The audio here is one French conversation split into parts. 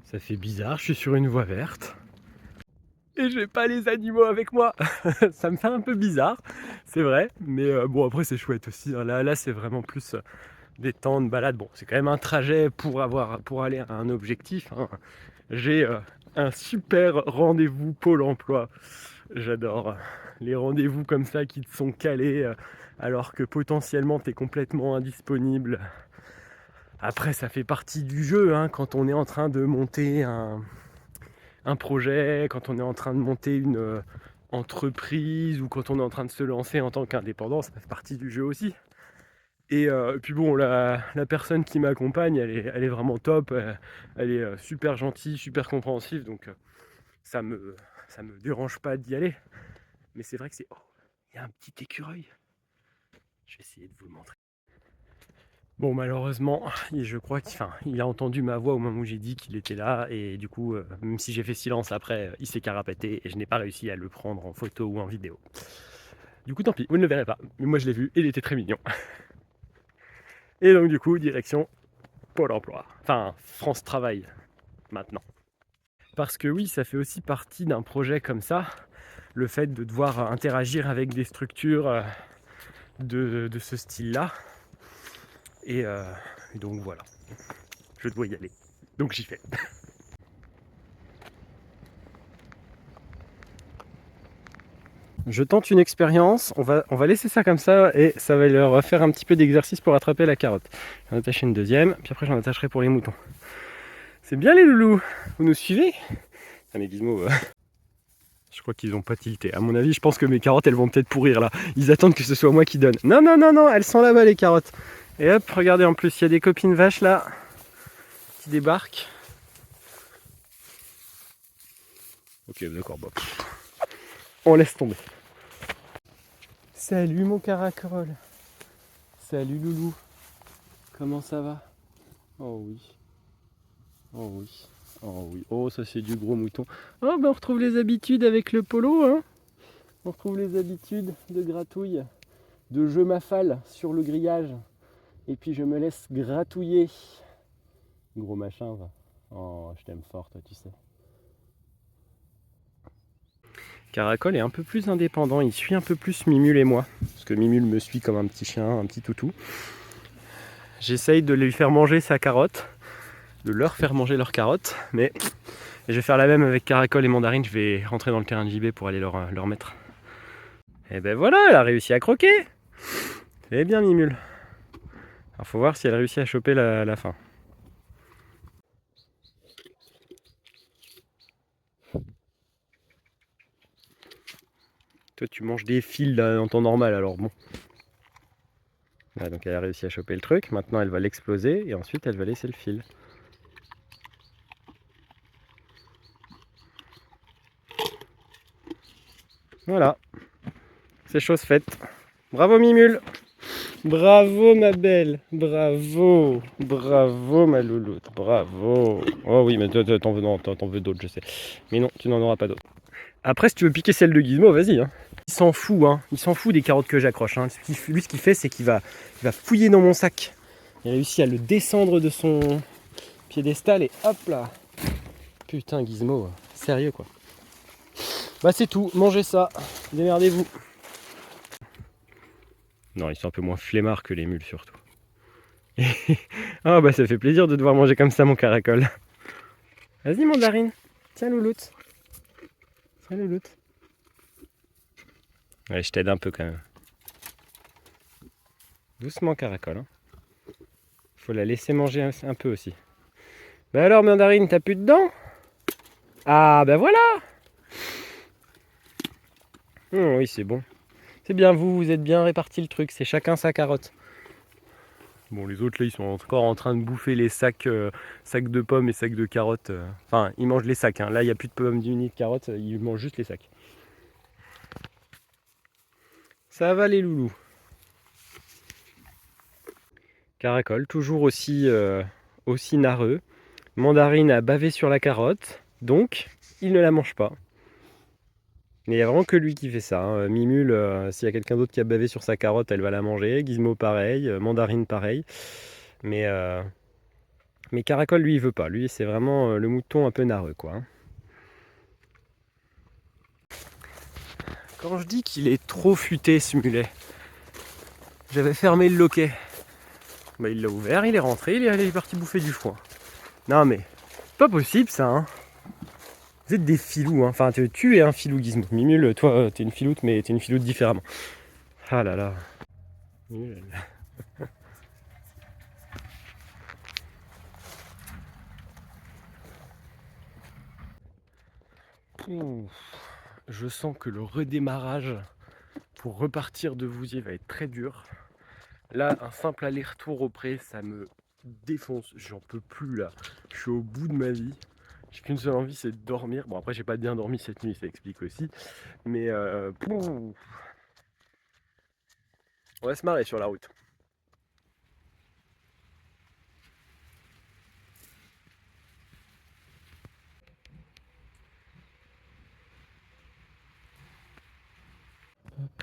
Ça fait bizarre, je suis sur une voie verte. Et j'ai pas les animaux avec moi. Ça me fait un peu bizarre, c'est vrai. Mais bon, après, c'est chouette aussi. Là c'est vraiment plus des temps de balade. Bon, c'est quand même un trajet pour aller à un objectif, hein. J'ai un super rendez-vous Pôle emploi. J'adore les rendez-vous comme ça qui te sont calés alors que potentiellement tu es complètement indisponible. Après, ça fait partie du jeu, hein, quand on est en train de monter un projet, quand on est en train de monter une entreprise ou quand on est en train de se lancer en tant qu'indépendant, ça fait partie du jeu aussi. Et puis bon, la personne qui m'accompagne, elle est vraiment top, elle est super gentille, super compréhensive, donc ça me dérange pas d'y aller. Mais c'est vrai que c'est... Oh, il y a un petit écureuil. Je vais essayer de vous le montrer. Bon, malheureusement, je crois qu'il a entendu ma voix au moment où j'ai dit qu'il était là. Et du coup, même si j'ai fait silence après, il s'est carapaté et je n'ai pas réussi à le prendre en photo ou en vidéo. Du coup, tant pis, vous ne le verrez pas. Mais moi, je l'ai vu et il était très mignon. Et donc, du coup, direction Pôle emploi. Enfin, France Travail, maintenant. Parce que oui, ça fait aussi partie d'un projet comme ça, le fait de devoir interagir avec des structures de ce style-là. Et donc voilà, je dois y aller. Donc j'y fais. Je tente une expérience, on va laisser ça comme ça et ça va leur faire un petit peu d'exercice pour attraper la carotte. J'en attache une deuxième, puis après j'en attacherai pour les moutons. C'est bien les loulous, vous nous suivez? Ah mais Gizmo, je crois qu'ils ont pas tilté. À mon avis, je pense que mes carottes elles vont peut-être pourrir là. Ils attendent que ce soit moi qui donne. Non, non, non, non, elles sont là-bas les carottes. Et hop, regardez en plus, il y a des copines vaches là qui débarquent. Ok, d'accord, bah, on laisse tomber. Salut mon caracol. Salut loulou. Comment ça va? Oh oui. Oh oui. Oh oui. Oh ça c'est du gros mouton. Oh ben on retrouve les habitudes avec le polo, hein. On retrouve les habitudes de gratouille, de je m'affale sur le grillage. Et puis je me laisse gratouiller. Gros machin va. Oh je t'aime fort toi tu sais. Caracol est un peu plus indépendant, il suit un peu plus Mimule et moi. Parce que Mimule me suit comme un petit chien, un petit toutou. J'essaye de lui faire manger sa carotte, de leur faire manger leur carotte, mais je vais faire la même avec Caracol et Mandarine, je vais rentrer dans le terrain de JB pour aller leur mettre. Et ben voilà, elle a réussi à croquer. C'est bien Mimule. Alors faut voir si elle réussit à choper la faim. Toi tu manges des fils là, en temps normal alors bon. Là, donc elle a réussi à choper le truc, maintenant elle va l'exploser et ensuite elle va laisser le fil. Voilà, c'est chose faite. Bravo Mimule. Bravo ma belle, bravo, bravo ma louloute, bravo. Oh oui, mais t'en veux d'autres, je sais. Mais non, tu n'en auras pas d'autres. Après, si tu veux piquer celle de Gizmo, vas-y. Hein. Il s'en fout, hein. Il s'en fout des carottes que j'accroche. Hein. Lui, ce qu'il fait, c'est qu'il va fouiller dans mon sac. Il réussit à le descendre de son piédestal et hop là. Putain, Gizmo, sérieux quoi. Bah c'est tout, mangez ça, démerdez-vous. Non, ils sont un peu moins flemmards que les mules surtout. Ah bah ça fait plaisir de devoir manger comme ça mon caracol. Vas-y Mandarine, tiens louloute. Tiens louloute. Ouais, je t'aide un peu quand même. Doucement caracol. Hein. Faut la laisser manger un peu aussi. Bah alors Mandarine, t'as plus de dents? Ah bah voilà. Oui c'est bon. C'est bien vous êtes bien réparti le truc, c'est chacun sa carotte. Bon, les autres là, ils sont encore en train de bouffer les sacs, sacs de pommes et sacs de carottes. Enfin, ils mangent les sacs. Hein. Là, il n'y a plus de pommes ni de carottes, ils mangent juste les sacs. Ça va les loulous. Caracol, toujours aussi narreux. Mandarine a bavé sur la carotte, donc il ne la mange pas. Mais il n'y a vraiment que lui qui fait ça. Hein. Mimule, s'il y a quelqu'un d'autre qui a bavé sur sa carotte, elle va la manger. Gizmo pareil, Mandarine pareil. Mais Mais Caracol, lui, il veut pas. Lui, c'est vraiment le mouton un peu narreux, quoi. Hein. Quand je dis qu'il est trop futé, ce mulet, j'avais fermé le loquet. Bah, il l'a ouvert, il est rentré, il est parti bouffer du foin. Non mais, c'est pas possible ça, hein. Vous êtes des filous, hein. Enfin, tu es un filou, Gizmo. Mimule, toi, t'es une filoute, mais t'es une filoute différemment. Ah là là. Ouh. Je sens que le redémarrage pour repartir de Vouziers va être très dur. Là, un simple aller-retour au pré, ça me défonce. J'en peux plus là. Je suis au bout de ma vie. J'ai qu'une seule envie, c'est de dormir. Bon, après, j'ai pas bien dormi cette nuit, ça explique aussi. Mais on va se marrer sur la route. Hop,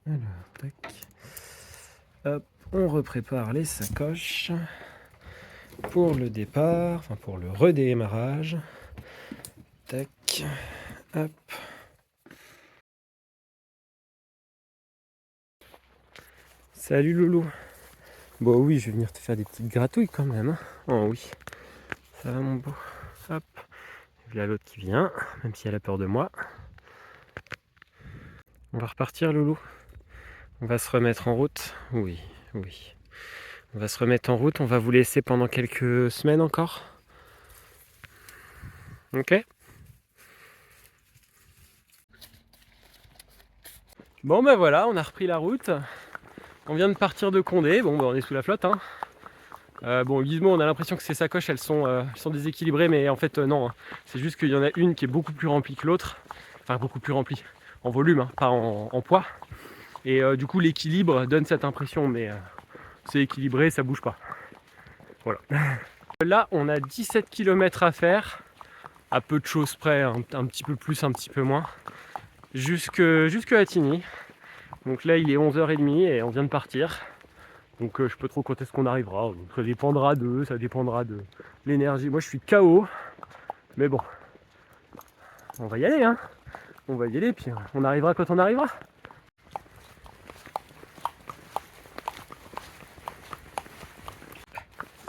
alors, tac. Hop, on reprépare les sacoches pour le départ, enfin pour le redémarrage. Tac, hop. Salut Loulou. Bon oui, je vais venir te faire des petites gratouilles quand même. Hein. Oh oui, ça va mon beau. Hop. Il y a l'autre qui vient, même si elle a peur de moi. On va repartir Loulou. On va se remettre en route. Oui, oui. On va se remettre en route. On va vous laisser pendant quelques semaines encore. Ok. Bon ben voilà, on a repris la route. On vient de partir de Condé. Bon, ben, on est sous la flotte. Hein. Bon, Gizmo, on a l'impression que ces sacoches, elles sont déséquilibrées, mais en fait, non. Hein. C'est juste qu'il y en a une qui est beaucoup plus remplie que l'autre. Enfin, beaucoup plus remplie. En volume, hein, pas en poids. Et du coup, l'équilibre donne cette impression, mais c'est équilibré, ça bouge pas. Voilà. Là, on a 17 km à faire, à peu de choses près, un petit peu plus, un petit peu moins, jusque à Tigny. Donc là, il est 11h30 et on vient de partir. Donc je peux trop quand est-ce qu'on arrivera. Donc, ça dépendra d'eux, ça dépendra de l'énergie. Moi, je suis KO, mais bon, on va y aller, hein. On va y aller, puis on arrivera quand on arrivera.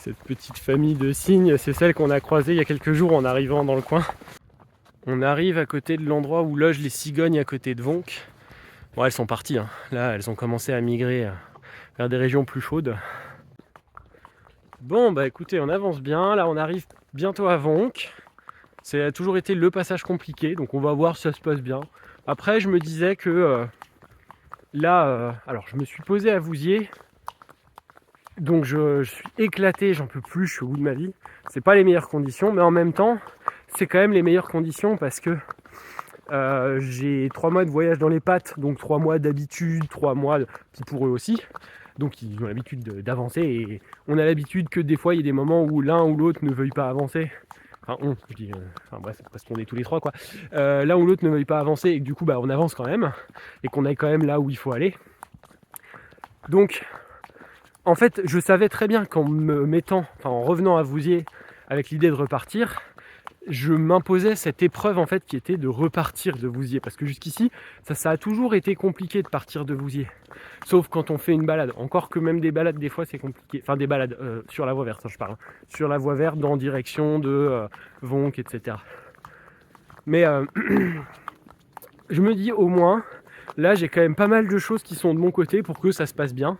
Cette petite famille de cygnes, c'est celle qu'on a croisée il y a quelques jours en arrivant dans le coin. On arrive à côté de l'endroit où logent les cigognes à côté de Vonc. Bon, elles sont parties, hein. Là, elles ont commencé à migrer vers des régions plus chaudes. Bon, bah écoutez, on avance bien. Là, on arrive bientôt à Vonc. Ça a toujours été le passage compliqué, donc on va voir si ça se passe bien. Après, je me disais que là, alors je me suis posé à Vouziers. Donc je suis éclaté, j'en peux plus, je suis au bout de ma vie. C'est pas les meilleures conditions, mais en même temps, c'est quand même les meilleures conditions parce que j'ai 3 mois de voyage dans les pattes, donc 3 mois d'habitude, 3 mois qui pour eux aussi. Donc ils ont l'habitude d'avancer et on a l'habitude que des fois il y a des moments où l'un ou l'autre ne veuille pas avancer. Enfin je dis, enfin bref, parce qu'on est tous les trois quoi. L'un ou l'autre ne veuille pas avancer et que du coup bah, on avance quand même et qu'on aille quand même là où il faut aller. Donc en fait, je savais très bien qu'en me mettant, enfin en revenant à Vouziers avec l'idée de repartir, je m'imposais cette épreuve en fait qui était de repartir de Vouziers. Parce que jusqu'ici, ça a toujours été compliqué de partir de Vouziers. Sauf quand on fait une balade. Encore que même des balades, des fois c'est compliqué. Enfin des balades sur la voie verte, je parle. Sur la voie verte en direction de Vonc, etc. Mais je me dis au moins, là j'ai quand même pas mal de choses qui sont de mon côté pour que ça se passe bien.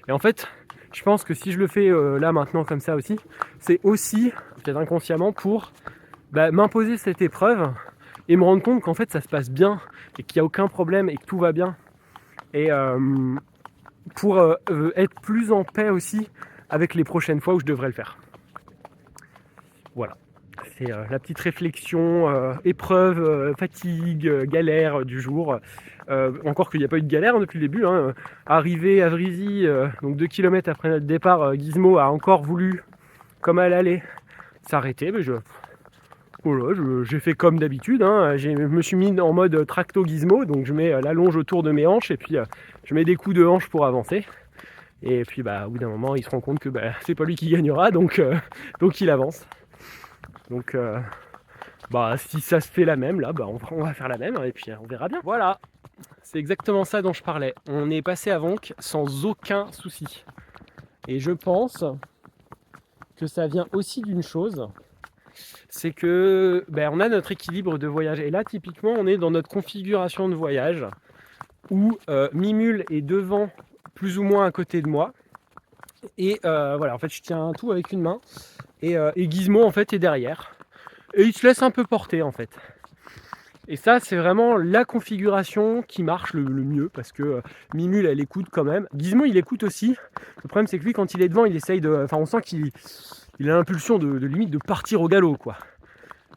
Et en fait, je pense que si je le fais là maintenant comme ça aussi, c'est aussi, peut-être inconsciemment, pour m'imposer cette épreuve et me rendre compte qu'en fait ça se passe bien et qu'il n'y a aucun problème et que tout va bien. Et pour être plus en paix aussi avec les prochaines fois où je devrais le faire. Voilà. C'est la petite réflexion, épreuve, fatigue, galère du jour. Encore qu'il n'y a pas eu de galère depuis le début. Hein. Arrivé à Vrizy, donc 2 km après notre départ, Gizmo a encore voulu, comme à l'aller, s'arrêter. Mais j'ai fait comme d'habitude. Hein. Je me suis mis en mode tracto Gizmo, donc je mets la longe autour de mes hanches et puis je mets des coups de hanche pour avancer. Et puis au bout d'un moment il se rend compte que c'est pas lui qui gagnera, donc il avance. Donc si ça se fait la même là, on va faire la même et puis on verra bien. Voilà, c'est exactement ça dont je parlais. On est passé à Vonk sans aucun souci. Et je pense que ça vient aussi d'une chose, c'est que on a notre équilibre de voyage. Et là typiquement on est dans notre configuration de voyage où Mimule est devant plus ou moins à côté de moi. Et voilà, en fait je tiens tout avec une main. Et Gizmo en fait est derrière. Et il se laisse un peu porter en fait. Et ça c'est vraiment la configuration qui marche le mieux, parce que Mimule elle écoute quand même. Gizmo il écoute aussi. Le problème c'est que lui quand il est devant il essaye de. Enfin on sent qu'il a l'impulsion de limite de partir au galop quoi.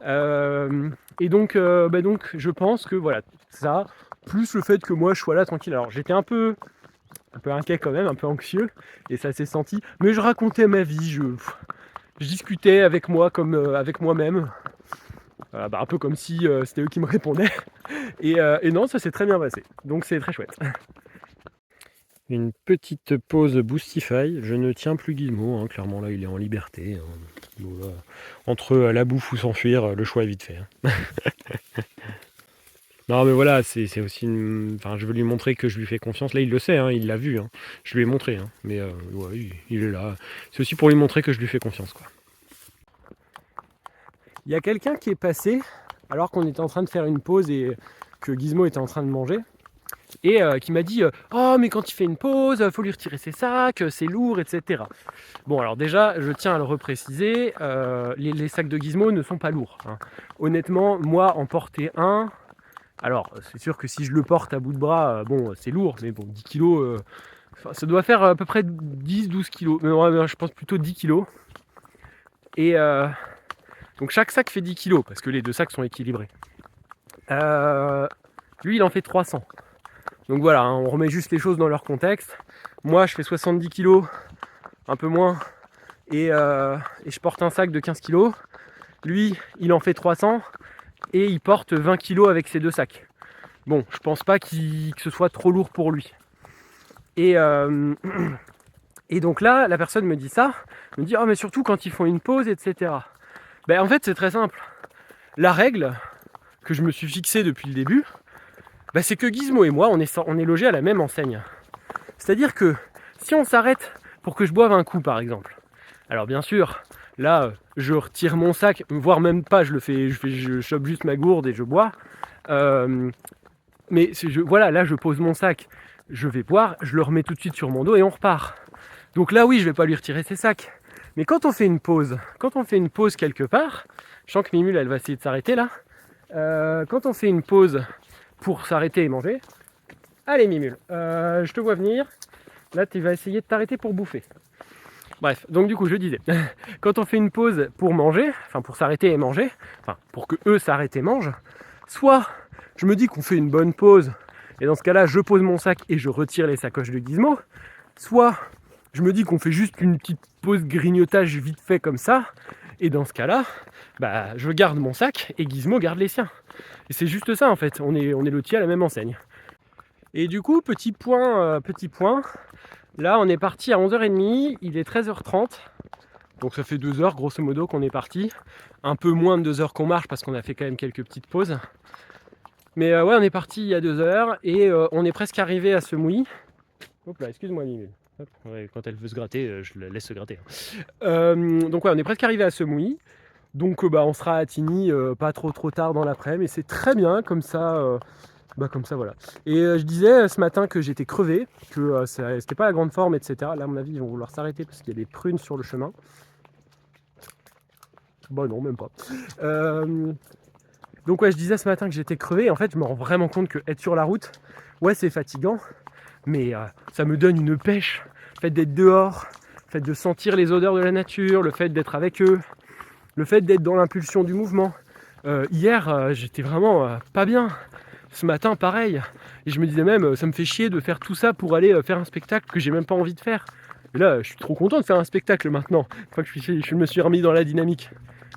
Et donc je pense que voilà, ça, plus le fait que moi je sois là tranquille. Alors j'étais un peu inquiet quand même, un peu anxieux, et ça s'est senti. Mais je racontais ma vie, je discutais avec moi comme avec moi-même. Un peu comme si c'était eux qui me répondaient. Et non, ça s'est très bien passé. Donc c'est très chouette. Une petite pause Boostify. Je ne tiens plus Gizmo, hein. Clairement là il est en liberté. Hein. Voilà. Entre la bouffe ou s'enfuir, le choix est vite fait. Hein. Non mais voilà, c'est aussi enfin, je veux lui montrer que je lui fais confiance. Là il le sait, hein, il l'a vu. Hein. Je lui ai montré. Hein. Mais ouais, il est là. C'est aussi pour lui montrer que je lui fais confiance, quoi. Il y a quelqu'un qui est passé alors qu'on était en train de faire une pause et que Gizmo était en train de manger. Et qui m'a dit oh mais quand il fait une pause, faut lui retirer ses sacs, c'est lourd, etc. Bon alors déjà je tiens à le repréciser, les sacs de Gizmo ne sont pas lourds. Hein. Honnêtement, moi en porter un, alors c'est sûr que si je le porte à bout de bras, c'est lourd, mais bon 10 kilos, ça doit faire à peu près 10-12 kilos, mais je pense plutôt 10 kilos. Et donc chaque sac fait 10 kilos, parce que les deux sacs sont équilibrés. Lui il en fait 300. Donc voilà, hein, on remet juste les choses dans leur contexte. Moi je fais 70 kg, un peu moins, et je porte un sac de 15 kg. Lui, il en fait 300 et il porte 20 kg avec ses deux sacs. Bon, je pense pas que ce soit trop lourd pour lui. Et donc là, la personne me dit ça, me dit « Oh mais surtout quand ils font une pause, etc. » En fait c'est très simple. La règle que je me suis fixée depuis le début, c'est que Gizmo et moi, on est logés à la même enseigne. C'est-à-dire que si on s'arrête pour que je boive un coup, par exemple, alors bien sûr, là, je retire mon sac, voire même pas, je chope juste ma gourde et je bois. Mais voilà, là, je pose mon sac, je vais boire, je le remets tout de suite sur mon dos et on repart. Donc là, oui, je vais pas lui retirer ses sacs. Mais quand on fait une pause quelque part, je sens que Mimule, elle va essayer de s'arrêter là. Quand on fait une pause pour s'arrêter et manger. Allez Mimule, je te vois venir. Là tu vas essayer de t'arrêter pour bouffer. Bref, donc du coup je disais, quand on fait une pause pour manger, enfin pour s'arrêter et manger, enfin pour que eux s'arrêtent et mangent, soit je me dis qu'on fait une bonne pause, et dans ce cas-là je pose mon sac et je retire les sacoches de Gizmo, soit je me dis qu'on fait juste une petite pause grignotage vite fait comme ça, et dans ce cas-là, je garde mon sac et Gizmo garde les siens. Et c'est juste ça en fait, on est lotis à la même enseigne. Et du coup, petit point, là on est parti à 11h30, il est 13h30, donc ça fait 2 heures grosso modo qu'on est parti, un peu moins de 2 heures qu'on marche parce qu'on a fait quand même quelques petites pauses. Mais ouais, on est parti il y a 2 heures et on est presque arrivé à Semouilly. Hop là, excuse-moi Mimule. Ouais, quand elle veut se gratter, je la laisse se gratter. Donc ouais, on est presque arrivé à Semouilly. Donc on sera à Tigny pas trop tard dans l'après-midi, et c'est très bien comme ça. Comme ça voilà. Et je disais ce matin que j'étais crevé, que c'était pas la grande forme, etc. Là à mon avis ils vont vouloir s'arrêter parce qu'il y a des prunes sur le chemin. Non, même pas. Donc ouais, je disais ce matin que j'étais crevé, et en fait je me rends vraiment compte que être sur la route, ouais c'est fatigant, mais ça me donne une pêche. Le fait d'être dehors, le fait de sentir les odeurs de la nature, le fait d'être avec eux, le fait d'être dans l'impulsion du mouvement. Hier j'étais vraiment pas bien. Ce matin pareil. Et je me disais même, ça me fait chier de faire tout ça pour aller faire un spectacle que j'ai même pas envie de faire. Et là je suis trop content de faire un spectacle maintenant, une fois que je me suis remis dans la dynamique.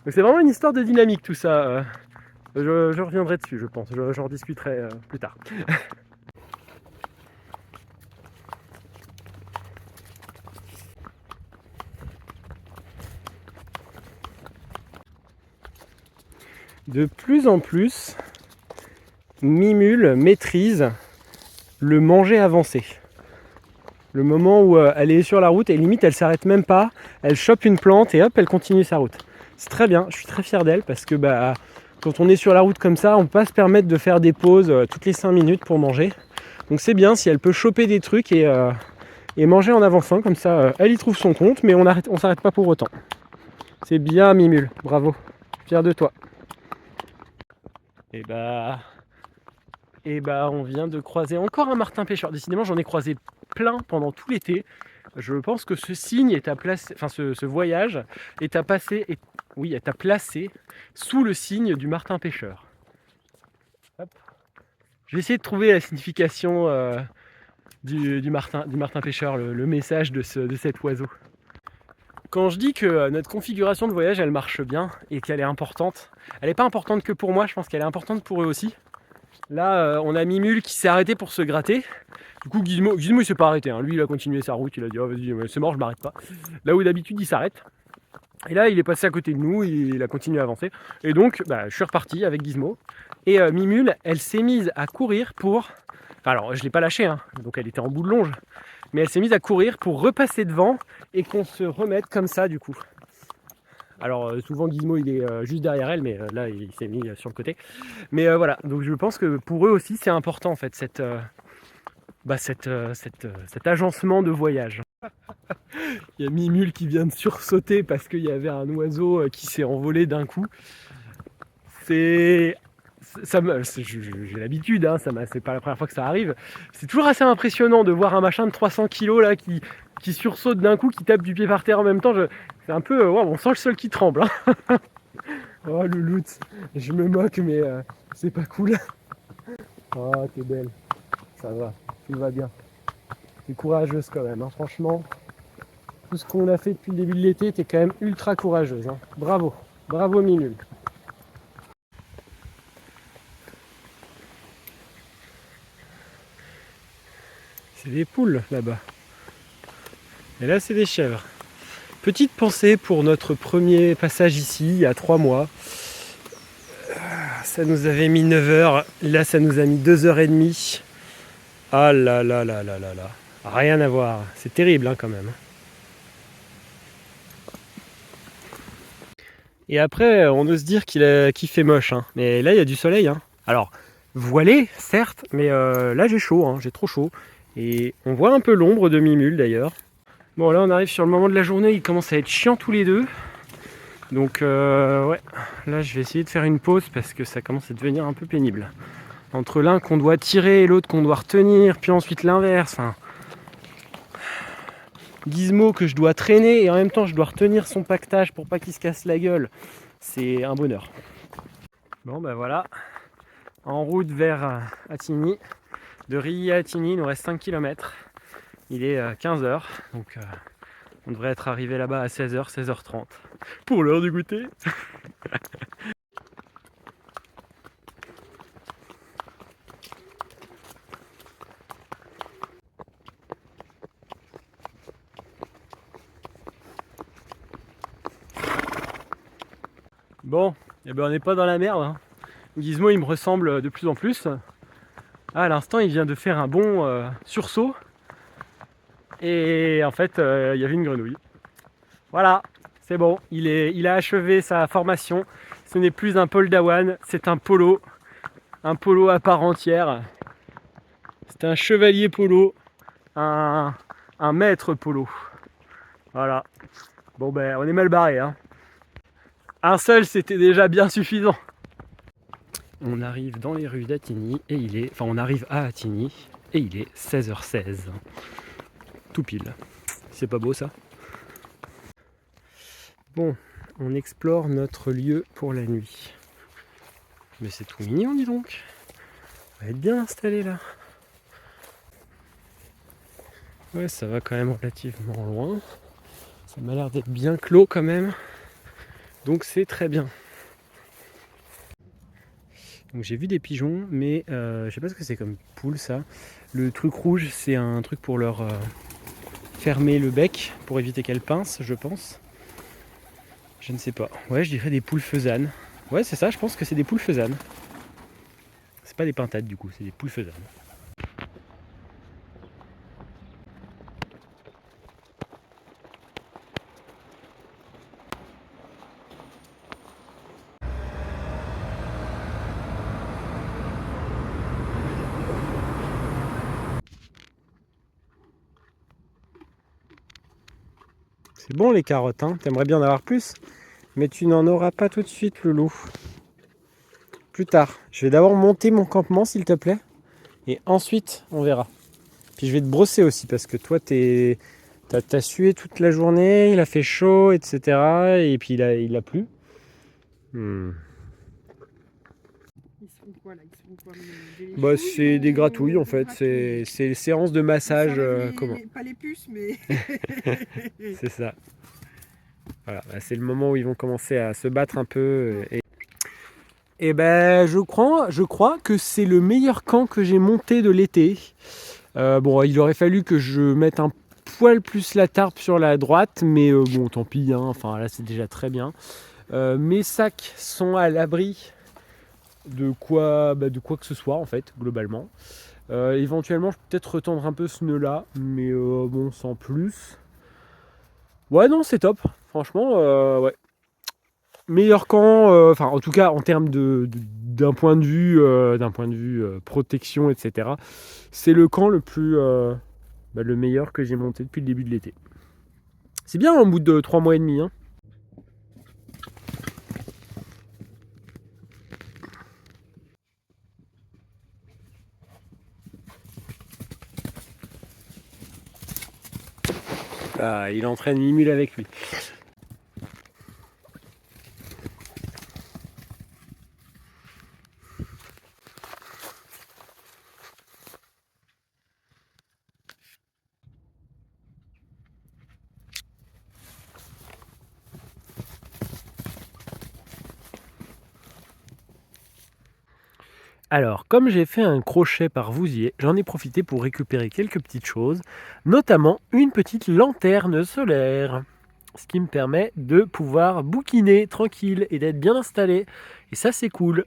Donc c'est vraiment une histoire de dynamique tout ça. Je reviendrai dessus je pense, j'en rediscuterai plus tard. de plus en plus, Mimule maîtrise le manger avancé. Le moment où elle est sur la route et limite elle s'arrête même pas, elle chope une plante et hop, elle continue sa route. C'est très bien, je suis très fier d'elle parce que quand on est sur la route comme ça, on peut pas se permettre de faire des pauses toutes les 5 minutes pour manger. Donc c'est bien si elle peut choper des trucs et manger en avançant, comme ça elle y trouve son compte, mais on s'arrête pas pour autant. C'est bien Mimule, bravo, fier de toi. Et on vient de croiser encore un martin pêcheur. Décidément, j'en ai croisé plein pendant tout l'été. Je pense que ce signe est à placer, enfin ce voyage est à passer, est à placer sous le signe du martin pêcheur. Hop. Je vais essayer de trouver la signification du martin pêcheur, le message de cet oiseau. Quand je dis que notre configuration de voyage elle marche bien et qu'elle est importante, elle n'est pas importante que pour moi, je pense qu'elle est importante pour eux aussi. Là, on a Mimule qui s'est arrêté pour se gratter. Du coup, Gizmo il s'est pas arrêté. Hein. Lui, il a continué sa route. Il a dit oh, vas-y, c'est mort, je m'arrête pas. Là où d'habitude, il s'arrête. Et là, il est passé à côté de nous. Il a continué à avancer. Et donc, je suis reparti avec Gizmo. Et Mimule, elle s'est mise à courir pour. Enfin, alors, je l'ai pas lâchée. Hein. Donc, elle était en bout de longe. Mais elle s'est mise à courir pour repasser devant et qu'on se remette comme ça, du coup. Alors souvent Gizmo il est juste derrière elle, mais là il s'est mis sur le côté. Mais voilà, donc je pense que pour eux aussi c'est important en fait cet agencement de voyage. Il y a Mimule qui vient de sursauter parce qu'il y avait un oiseau qui s'est envolé d'un coup. J'ai l'habitude, hein, c'est pas la première fois que ça arrive. C'est toujours assez impressionnant de voir un machin de 300 kg là qui sursaute d'un coup, qui tape du pied par terre en même temps. C'est un peu, on sent le sol qui tremble. Hein. Oh louloute, je me moque mais c'est pas cool. Oh t'es belle, ça va, tout va bien. T'es courageuse quand même, hein. Franchement. Tout ce qu'on a fait depuis le début de l'été, t'es quand même ultra courageuse. Hein. Bravo, bravo Mimule. C'est des poules là-bas. Et là, c'est des chèvres. Petite pensée pour notre premier passage ici, il y a 3 mois. Ça nous avait mis 9 heures. Là, ça nous a mis 2h30. Ah là là là là là là. Rien à voir. C'est terrible hein, quand même. Et après, on ose dire qu'il fait moche. Hein. Mais là, il y a du soleil. Hein. Alors, voilé, certes, mais là, j'ai chaud. Hein. J'ai trop chaud. Et on voit un peu l'ombre de Mimule d'ailleurs. Bon là on arrive sur le moment de la journée, ils commencent à être chiants tous les deux. Donc ouais, là je vais essayer de faire une pause parce que ça commence à devenir un peu pénible. Entre l'un qu'on doit tirer et l'autre qu'on doit retenir, puis ensuite l'inverse. Enfin, Gizmo que je dois traîner et en même temps je dois retenir son pactage pour pas qu'il se casse la gueule. C'est un bonheur. Bon voilà, en route vers Attigny. De Rilly à Attigny, il nous reste 5 km. Il est 15h, donc on devrait être arrivé là-bas à 16h, 16h30. Pour l'heure du goûter. Bon, on n'est pas dans la merde. Hein. Gizmo il me ressemble de plus en plus. Ah, à l'instant il vient de faire un bon sursaut. Et en fait il y avait une grenouille. Voilà, c'est bon, il a achevé sa formation. Ce n'est plus un poldawan, c'est un polo à part entière. C'est un chevalier polo, un maître polo. Voilà. Bon on est mal barré. Hein. Un seul c'était déjà bien suffisant. On arrive dans les rues d'Attigny et on arrive à Attigny et il est 16h16. Tout pile. C'est pas beau ça? Bon, on explore notre lieu pour la nuit. Mais c'est tout mignon, dis donc. On va être bien installé là. Ouais, ça va quand même relativement loin. Ça m'a l'air d'être bien clos quand même. Donc c'est très bien. Donc j'ai vu des pigeons, mais je sais pas ce que c'est comme poule ça. Le truc rouge, c'est un truc pour leur fermer le bec, pour éviter qu'elles pincent, je pense. Je ne sais pas. Ouais, je dirais des poules faisanes. Ouais, c'est ça, je pense que c'est des poules faisanes. C'est pas des pintades du coup, c'est des poules faisanes. C'est bon les carottes, hein. T'aimerais bien en avoir plus, mais tu n'en auras pas tout de suite, Loulou. Plus tard. Je vais d'abord monter mon campement, s'il te plaît, et ensuite on verra. Puis je vais te brosser aussi, parce que toi, t'as sué toute la journée, il a fait chaud, etc. Et puis il a plu. Ils se font quoi là? Ils se font quoi? Des Bah, chouilles c'est des gratouilles en des fait, gratouilles. c'est les séances de massage. Ça enlève Comment pas les puces, mais. C'est ça. Voilà, bah, c'est le moment où ils vont commencer à se battre un peu. Et ben, je crois que c'est le meilleur camp que j'ai monté de l'été. Bon, il aurait fallu que je mette un poil plus la tarpe sur la droite, mais bon, tant pis, hein, enfin là c'est déjà très bien. Mes sacs sont à l'abri de quoi que ce soit en fait, globalement. Éventuellement, je peux peut-être retendre un peu ce nœud là, mais bon, sans plus. Ouais, non, c'est top, franchement, ouais. Meilleur camp, enfin en tout cas en termes d'un point de vue, protection, etc. C'est le camp le plus, le meilleur que j'ai monté depuis le début de l'été. C'est bien au bout de 3 mois et demi. Hein. Ah, il entraîne Mimule avec lui. Alors, comme j'ai fait un crochet par Vouziers, j'en ai profité pour récupérer quelques petites choses, notamment une petite lanterne solaire, ce qui me permet de pouvoir bouquiner tranquille et d'être bien installé. Et ça, c'est cool.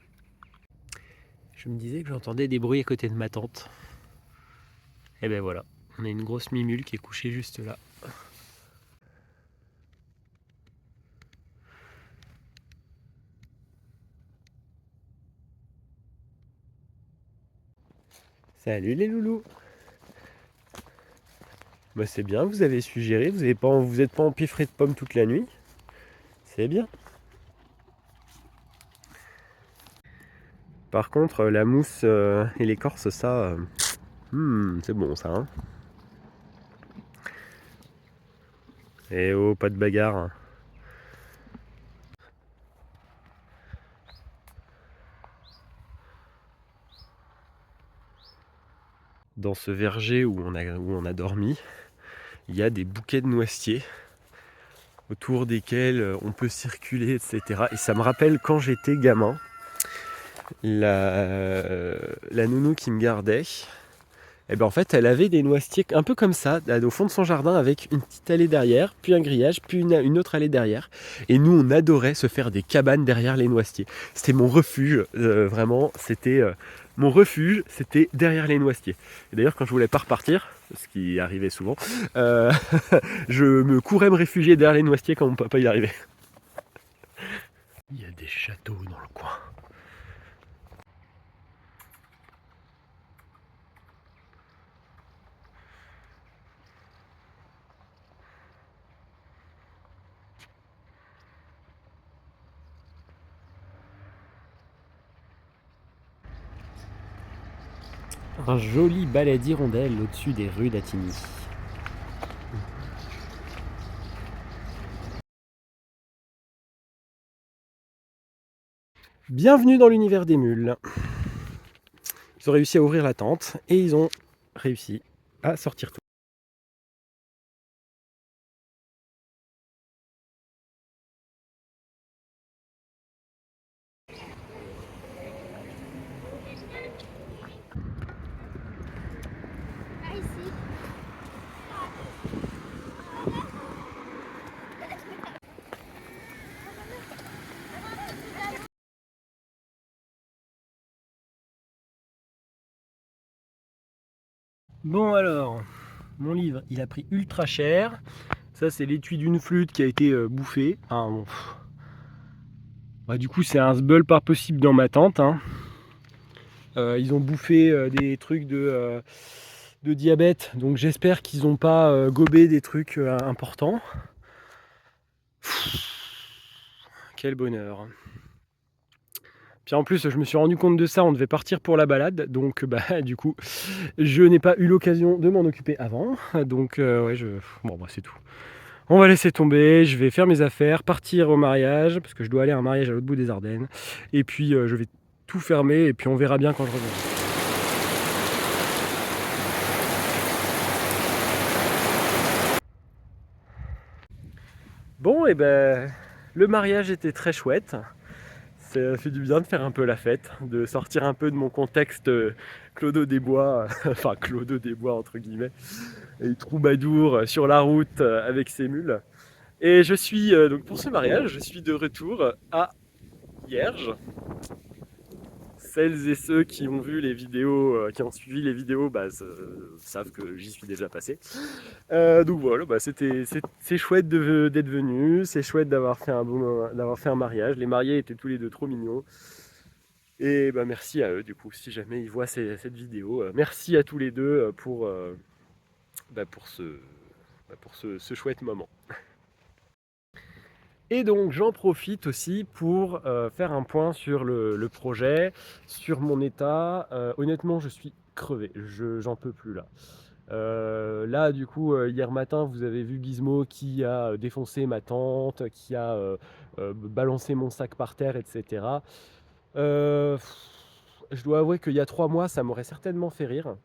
Je me disais que j'entendais des bruits à côté de ma tente. Et ben voilà, on a une grosse mimule qui est couchée juste là. Salut les loulous. Bah c'est bien, vous avez su gérer, vous n'êtes pas empiffré de pommes toute la nuit. C'est bien. Par contre, la mousse et l'écorce, ça, c'est bon ça. Hein. Et oh, pas de bagarre. Dans ce verger où on a dormi, il y a des bouquets de noisetiers autour desquels on peut circuler, etc. Et ça me rappelle quand j'étais gamin, la nounou qui me gardait, et ben en fait elle avait des noisetiers un peu comme ça, au fond de son jardin, avec une petite allée derrière, puis un grillage, puis une autre allée derrière. Et nous on adorait se faire des cabanes derrière les noisetiers. C'était mon refuge, vraiment, c'était mon refuge, c'était derrière les noisetiers. Et d'ailleurs quand je voulais pas repartir, ce qui arrivait souvent, je me courais me réfugier derrière les noisetiers quand mon papa y arrivait. Il y a des châteaux dans le coin. Un joli balai d'hirondelles au-dessus des rues d'Attigny. Bienvenue dans l'univers des mules. Ils ont réussi à ouvrir la tente et ils ont réussi à sortir tout. Bon alors, mon livre, il a pris ultra cher. Ça, c'est l'étui d'une flûte qui a été bouffé. Enfin, bon, bah, du coup, c'est un sbeul pas possible dans ma tente, hein. Ils ont bouffé des trucs de diabète, donc j'espère qu'ils n'ont pas gobé des trucs importants. Quel bonheur. Puis en plus, je me suis rendu compte de ça, on devait partir pour la balade, donc bah du coup, je n'ai pas eu l'occasion de m'en occuper avant. Donc ouais, bon bah c'est tout. On va laisser tomber, je vais faire mes affaires, partir au mariage, parce que je dois aller à un mariage à l'autre bout des Ardennes. Et puis je vais tout fermer, et puis on verra bien quand je reviendrai. Bon, et ben le mariage était très chouette. Ça fait du bien de faire un peu la fête, de sortir un peu de mon contexte Clodo des Bois, enfin Clodo des Bois entre guillemets, et troubadour sur la route avec ses mules. Et je suis donc pour ce mariage, je suis de retour à Hierges. Celles et ceux qui ont vu les vidéos, qui ont suivi les vidéos, bah, savent que j'y suis déjà passé. Donc voilà, bah, c'est chouette d'être venu, c'est chouette d'avoir fait d'avoir fait un mariage. Les mariés étaient tous les deux trop mignons. Et bah, merci à eux, du coup, si jamais ils voient cette vidéo. Merci à tous les deux pour ce chouette moment. Et donc j'en profite aussi pour faire un point sur le projet, sur mon état. Honnêtement, je suis crevé, j'en peux plus là. Là, du coup, hier matin, vous avez vu Gizmo qui a défoncé ma tente, qui a balancé mon sac par terre, etc. Je dois avouer qu'il y a 3 mois, ça m'aurait certainement fait rire.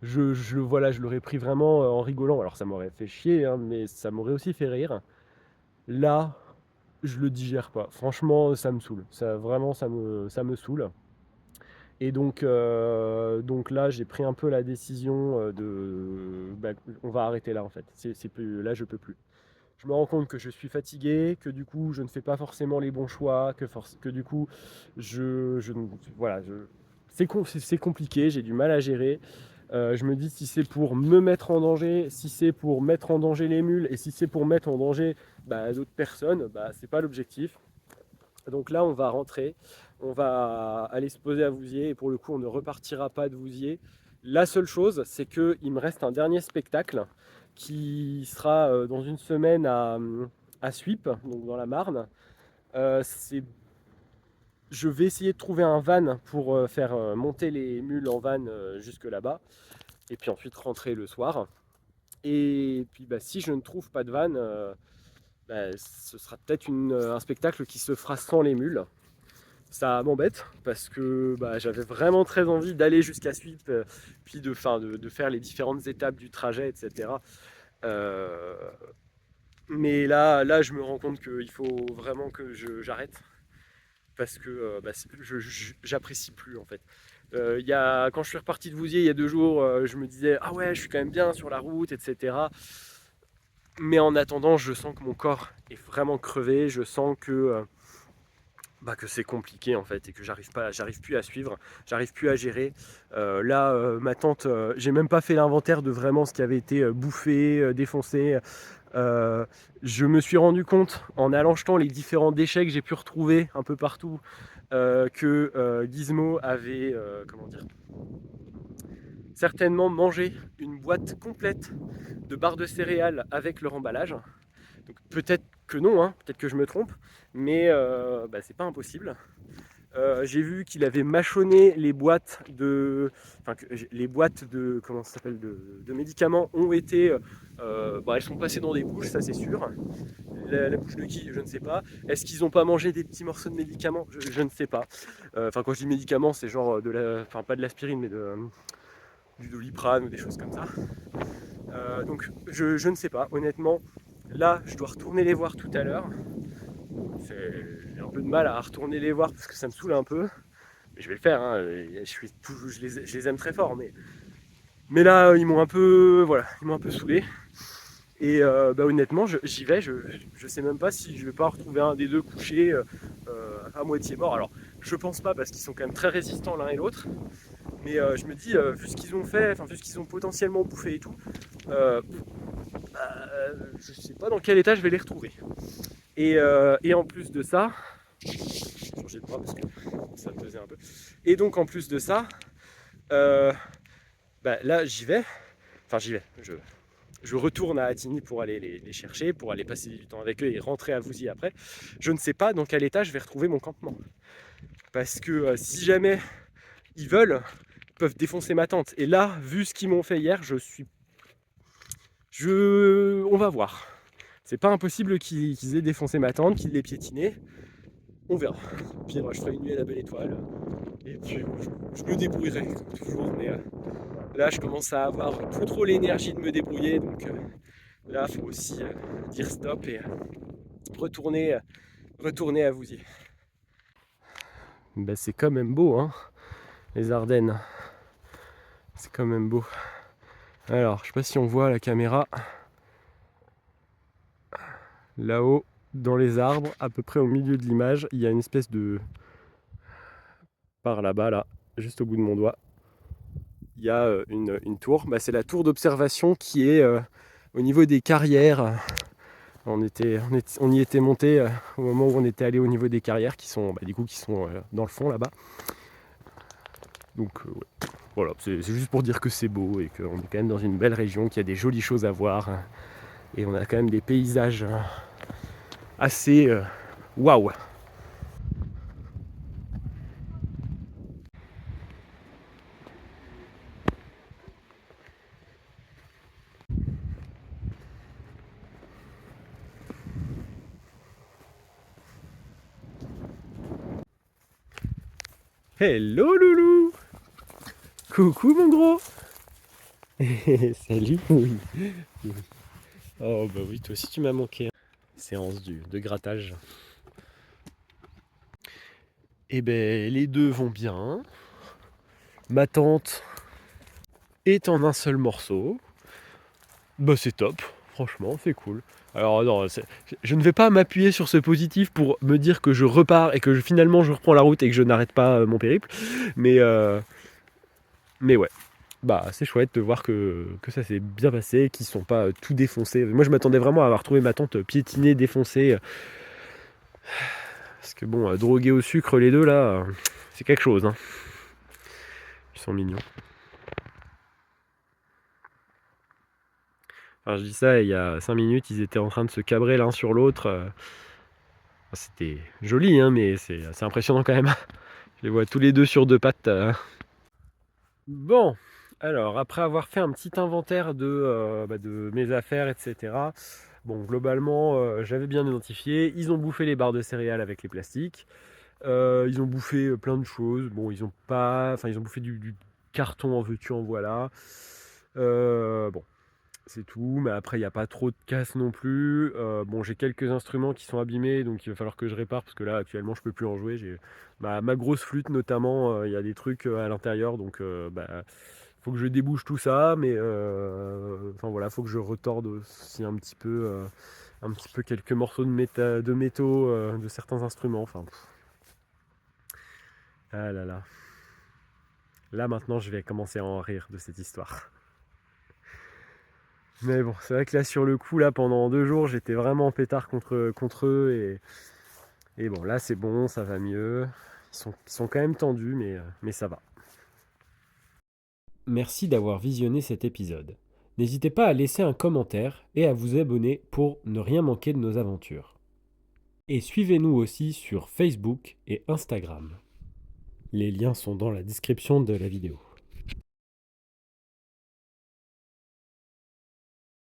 Voilà, je l'aurais pris vraiment en rigolant. Alors ça m'aurait fait chier, hein, mais ça m'aurait aussi fait rire. Là, je le digère pas. Franchement, ça me saoule. Ça, vraiment, ça me saoule. Et donc là, j'ai pris un peu la décision on va arrêter là en fait. Là, je peux plus. Je me rends compte que je suis fatigué, que du coup, je ne fais pas forcément les bons choix, que du coup, voilà, c'est compliqué, j'ai du mal à gérer. Je me dis si c'est pour me mettre en danger, si c'est pour mettre en danger les mules et si c'est pour mettre en danger d'autres personnes, c'est pas l'objectif. Donc là, on va rentrer, on va aller se poser à Vouziers et pour le coup, on ne repartira pas de Vouziers. La seule chose, c'est qu'il me reste un dernier spectacle qui sera dans une semaine à Suippes, donc dans la Marne. Je vais essayer de trouver un van pour faire monter les mules en van jusque là-bas et puis ensuite rentrer le soir. Et puis si je ne trouve pas de van, ce sera peut-être un spectacle qui se fera sans les mules. Ça m'embête parce que j'avais vraiment très envie d'aller jusqu'à Suippes, puis de faire les différentes étapes du trajet, etc. Euh, mais là, je me rends compte qu'il faut vraiment que j'arrête parce que j'apprécie plus en fait. Quand je suis reparti de Vouziers il y a 2 jours, je me disais ah ouais, je suis quand même bien sur la route, etc. Mais en attendant, je sens que mon corps est vraiment crevé, je sens que c'est compliqué en fait et que j'arrive plus à suivre, j'arrive plus à gérer. Là, ma tante, j'ai même pas fait l'inventaire de vraiment ce qui avait été bouffé, défoncé. Je me suis rendu compte en allant jetant les différents déchets que j'ai pu retrouver un peu partout que Gizmo avait, comment dire, certainement mangé une boîte complète de barres de céréales avec leur emballage. Donc peut-être que non, hein, peut-être que je me trompe, mais c'est pas impossible. J'ai vu qu'il avait mâchonné les boîtes comment ça s'appelle, de médicaments ont été, elles sont passées dans des bouches, ça c'est sûr. La bouche de qui, je ne sais pas. Est-ce qu'ils n'ont pas mangé des petits morceaux de médicaments, je ne sais pas. Quand je dis médicaments, c'est genre pas de l'aspirine, mais du Doliprane ou des choses comme ça. Donc je ne sais pas, honnêtement. Là, je dois retourner les voir tout à l'heure. J'ai un peu de mal à retourner les voir parce que ça me saoule un peu. Mais je vais le faire, hein. Je les aime très fort. Mais là, ils m'ont un peu saoulé. Et honnêtement, j'y vais. Je sais même pas si je vais pas retrouver un des deux couchés à moitié mort. Alors, je pense pas parce qu'ils sont quand même très résistants l'un et l'autre. Mais je me dis, vu ce qu'ils ont fait, enfin vu ce qu'ils ont potentiellement bouffé et tout, je sais pas dans quel état je vais les retrouver. Et en plus de ça, je vais changer de bras parce que ça me pesait un peu. Et donc en plus de ça, là j'y vais, je retourne à Attigny pour aller les chercher, pour aller passer du temps avec eux et rentrer à Vouziers après. Je ne sais pas dans quel état je vais retrouver mon campement. Parce que si jamais ils veulent, ils peuvent défoncer ma tente. Et là, vu ce qu'ils m'ont fait hier, on va voir. C'est pas impossible qu'ils aient défoncé ma tente, qu'ils l'aient piétinée. On verra. Au pire, je ferai une nuit à la belle étoile. Et puis, je me débrouillerai, comme toujours. Mais là, je commence à avoir plus trop l'énergie de me débrouiller. Donc là, il faut aussi dire stop et retourner à Vouziers. Ben, c'est quand même beau, hein, les Ardennes. C'est quand même beau. Alors, je sais pas si on voit la caméra. Là-haut, dans les arbres, à peu près au milieu de l'image, il y a une espèce de... Par là-bas, là, juste au bout de mon doigt, il y a une tour. C'est la tour d'observation qui est au niveau des carrières. On y était monté au moment où on était allé au niveau des carrières qui sont, dans le fond là-bas. Donc voilà, c'est juste pour dire que c'est beau et qu'on est quand même dans une belle région, qu'il y a des jolies choses à voir. Et on a quand même des paysages assez waouh. Hello loulou. Coucou mon gros. Salut, oui. Oh bah oui, toi aussi tu m'as manqué. Séance de grattage. Et ben les deux vont bien. Ma tante est en un seul morceau. Bah c'est top, franchement c'est cool. Alors non, je ne vais pas m'appuyer sur ce positif pour me dire que je repars et que finalement je reprends la route et que je n'arrête pas mon périple. Mais ouais. Bah c'est chouette de voir que ça s'est bien passé, qu'ils sont pas tout défoncés. Moi je m'attendais vraiment à avoir trouvé ma tante piétinée, défoncée. Parce que bon, drogués au sucre les deux là, c'est quelque chose. Hein. Ils sont mignons. Alors je dis ça, il y a 5 minutes, ils étaient en train de se cabrer l'un sur l'autre. C'était joli, hein, mais c'est impressionnant quand même. Je les vois tous les deux sur deux pattes. Bon, alors après avoir fait un petit inventaire de mes affaires, etc. Bon, globalement, j'avais bien identifié. Ils ont bouffé les barres de céréales avec les plastiques. Ils ont bouffé plein de choses. Bon, ils ont bouffé du carton en veux-tu, en voilà. Bon, c'est tout. Mais après, il n'y a pas trop de casse non plus. Bon, j'ai quelques instruments qui sont abîmés, donc il va falloir que je répare parce que là, actuellement, je peux plus en jouer. J'ai ma grosse flûte notamment. Il y a des trucs à l'intérieur, donc faut que je débouche tout ça. Mais voilà, faut que je retorde aussi un petit peu quelques morceaux de métaux de certains instruments. Enfin. Ah là là. Là maintenant je vais commencer à en rire de cette histoire. Mais bon, c'est vrai que là sur le coup, là pendant 2 jours, j'étais vraiment en pétard contre eux. Et bon, là c'est bon, ça va mieux. Ils sont quand même tendus, mais ça va. Merci d'avoir visionné cet épisode. N'hésitez pas à laisser un commentaire et à vous abonner pour ne rien manquer de nos aventures. Et suivez-nous aussi sur Facebook et Instagram. Les liens sont dans la description de la vidéo.